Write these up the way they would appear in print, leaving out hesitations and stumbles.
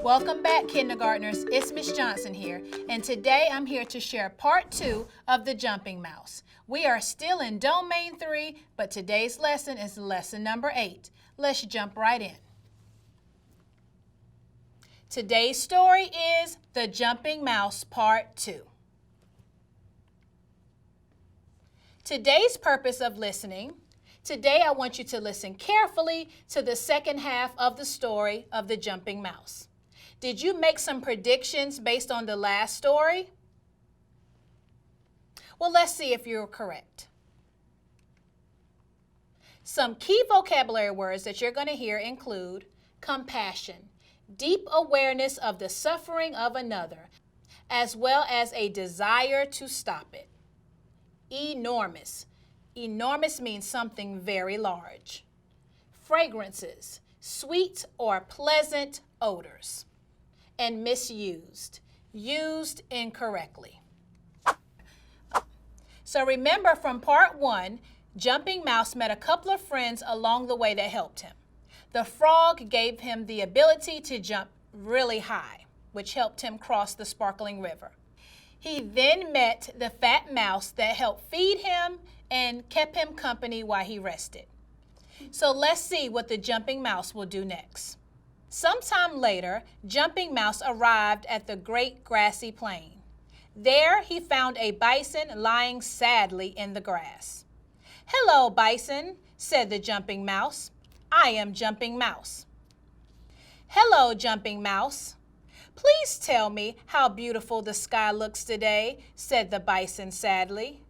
Welcome back, kindergartners. It's Miss Johnson here, and today I'm here to share part 2 of the jumping mouse. We are still in domain 3, but today's lesson is lesson number 8. Let's jump right in. Today's story is The Jumping Mouse Part 2. Today's purpose of listening. Today I want you to listen carefully to the second half of the story of the jumping mouse. Did you make some predictions based on the last story? Well, let's see if you're correct. Some key vocabulary words that you're going to hear include compassion, deep awareness of the suffering of another, as well as a desire to stop it. Enormous. Enormous means something very large. Fragrances, sweet or pleasant odors. And misused, used incorrectly. So remember from part 1, Jumping Mouse met a couple of friends along the way that helped him. The frog gave him the ability to jump really high, which helped him cross the sparkling river. He then met the fat mouse that helped feed him and kept him company while he rested. So let's see what the jumping mouse will do next. Sometime later, Jumping Mouse arrived at the great grassy plain. There he found a bison lying sadly in the grass. "Hello, bison," said the Jumping Mouse. "I am Jumping Mouse." "Hello, Jumping Mouse. Please tell me how beautiful the sky looks today," said the bison sadly.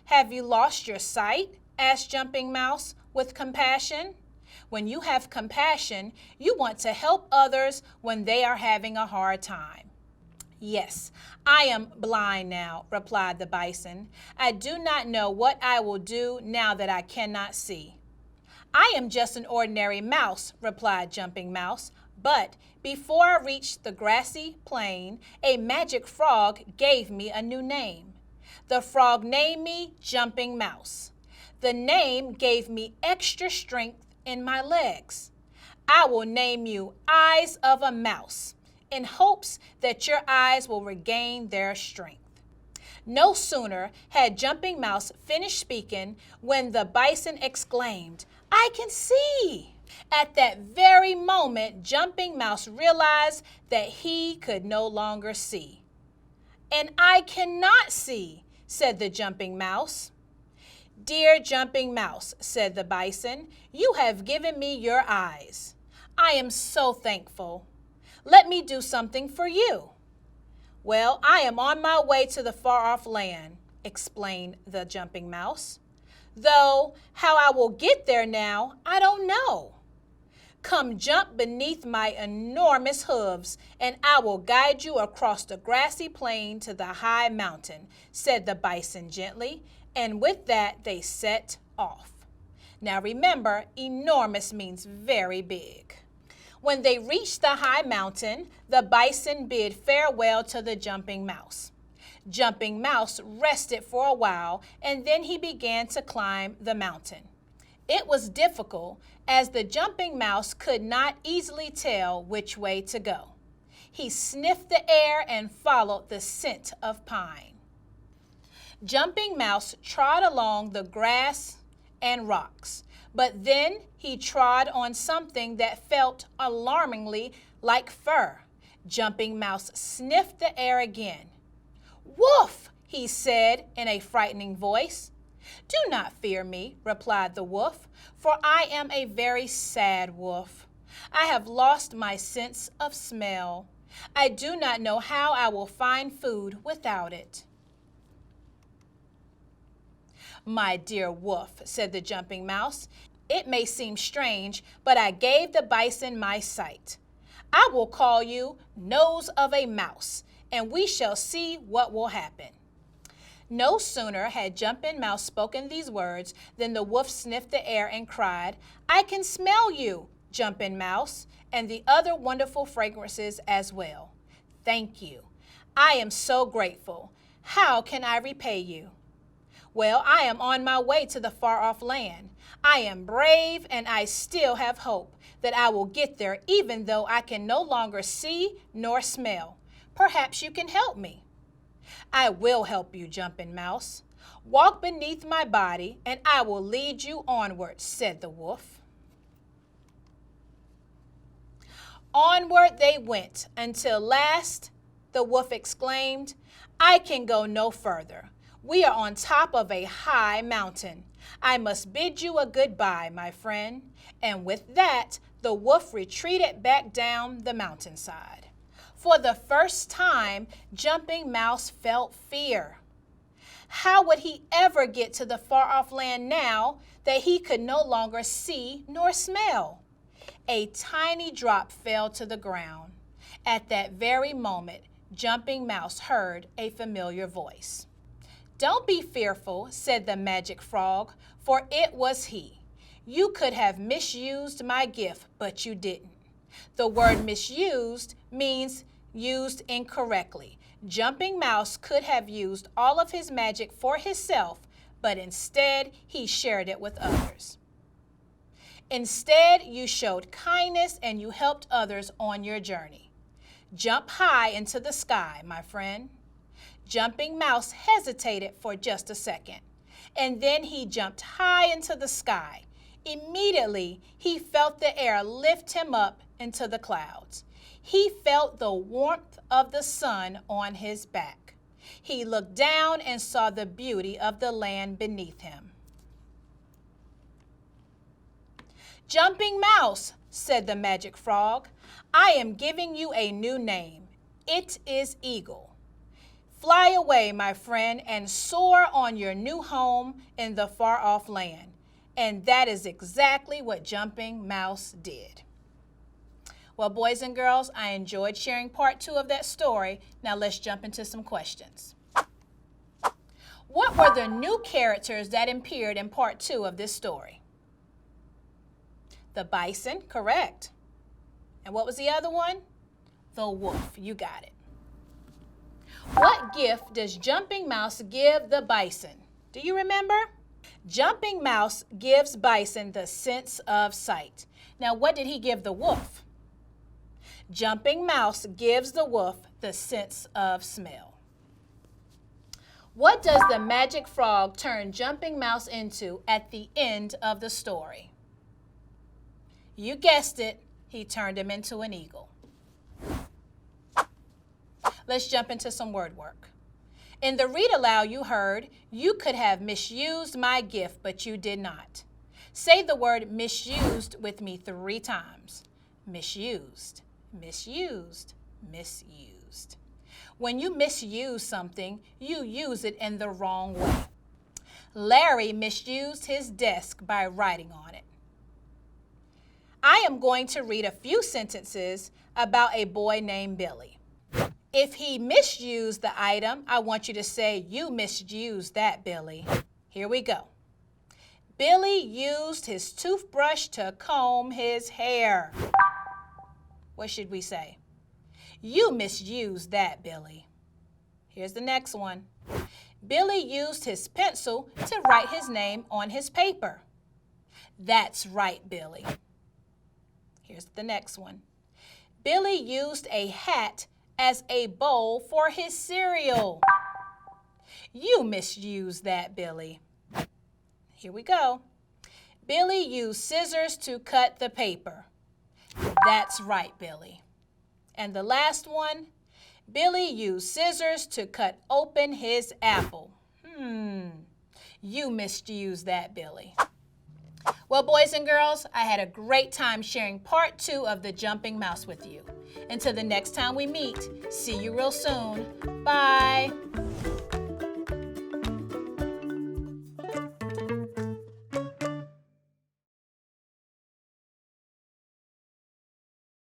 "Have you lost your sight?" asked Jumping Mouse with compassion. When you have compassion, you want to help others when they are having a hard time. "Yes, I am blind now," replied the bison. "I do not know what I will do now that I cannot see." "I am just an ordinary mouse," replied Jumping Mouse. "But before I reached the grassy plain, a magic frog gave me a new name. The frog named me Jumping Mouse. The name gave me extra strength in my legs. I will name you Eyes of a Mouse in hopes that your eyes will regain their strength." No sooner had Jumping Mouse finished speaking when the bison exclaimed, "I can see!" At that very moment, Jumping Mouse realized that he could no longer see. "And I cannot see," said the Jumping Mouse. "Dear Jumping Mouse," said the bison, "you have given me your eyes. I am so thankful. Let me do something for you." "Well, I am on my way to the far-off land," explained the Jumping Mouse. "Though how I will get there now, I don't know." "Come jump beneath my enormous hooves, and I will guide you across the grassy plain to the high mountain," said the bison gently, and with that they set off. Now remember, enormous means very big. When they reached the high mountain, the bison bid farewell to the Jumping Mouse. Jumping Mouse rested for a while, and then he began to climb the mountain. It was difficult, as the Jumping Mouse could not easily tell which way to go. He sniffed the air and followed the scent of pine. Jumping Mouse trod along the grass and rocks, but then he trod on something that felt alarmingly like fur. Jumping Mouse sniffed the air again. "Woof!" he said in a frightening voice. "Do not fear me," replied the wolf, "for I am a very sad wolf. I have lost my sense of smell. I do not know how I will find food without it." "My dear wolf," said the Jumping Mouse, "it may seem strange, but I gave the bison my sight. I will call you Nose of a Mouse, and we shall see what will happen." No sooner had Jumping Mouse spoken these words than the wolf sniffed the air and cried, "I can smell you, Jumping Mouse, and the other wonderful fragrances as well. Thank you. I am so grateful. How can I repay you?" Well, I am on my way to the far-off land. I am brave and I still have hope that I will get there even though I can no longer see nor smell. Perhaps you can help me. I will help you, Jumping Mouse. Walk beneath my body and I will lead you onward, said the wolf. Onward they went until last the wolf exclaimed, I can go no further. We are on top of a high mountain. I must bid you a goodbye, my friend. And with that, the wolf retreated back down the mountainside. For the first time, Jumping Mouse felt fear. How would he ever get to the far-off land now that he could no longer see nor smell? A tiny drop fell to the ground. At that very moment, Jumping Mouse heard a familiar voice. Don't be fearful, said the magic frog, for it was he. You could have misused my gift, but you didn't. The word misused means used incorrectly. Jumping Mouse could have used all of his magic for himself, but instead he shared it with others. Instead, you showed kindness and you helped others on your journey. Jump high into the sky, my friend. Jumping Mouse hesitated for just a second, and then he jumped high into the sky. Immediately, he felt the air lift him up into the clouds. He felt the warmth of the sun on his back. He looked down and saw the beauty of the land beneath him. Jumping Mouse, said the magic frog, I am giving you a new name. It is Eagle. Fly away, my friend, and soar on your new home in the far-off land. And that is exactly what Jumping Mouse did. Well, boys and girls, I enjoyed sharing part 2 of that story. Now let's jump into some questions. What were the new characters that appeared in part 2 of this story? The bison, correct. And what was the other one? The wolf, you got it. What gift does Jumping Mouse give the bison? Do you remember? Jumping Mouse gives bison the sense of sight. Now, what did he give the wolf? Jumping Mouse gives the wolf the sense of smell. What does the magic frog turn Jumping Mouse into at the end of the story? You guessed it, he turned him into an eagle. Let's jump into some word work. In the read aloud you heard, you could have misused my gift, but you did not. Say the word misused with me 3 times. Misused, misused, misused. When you misuse something, you use it in the wrong way. Larry misused his desk by writing on it. I am going to read a few sentences about a boy named Billy. If he misused the item, I want you to say, you misused that, Billy. Here we go. Billy used his toothbrush to comb his hair. What should we say? You misused that, Billy. Here's the next one. Billy used his pencil to write his name on his paper. That's right, Billy. Here's the next one. Billy used a hat as a bowl for his cereal. You misused that, Billy. Here we go. Billy used scissors to cut the paper. That's right, Billy. And the last one, Billy used scissors to cut open his apple. You misused that, Billy. Well, boys and girls, I had a great time sharing part 2 of the Jumping Mouse with you. Until the next time we meet, see you real soon. Bye.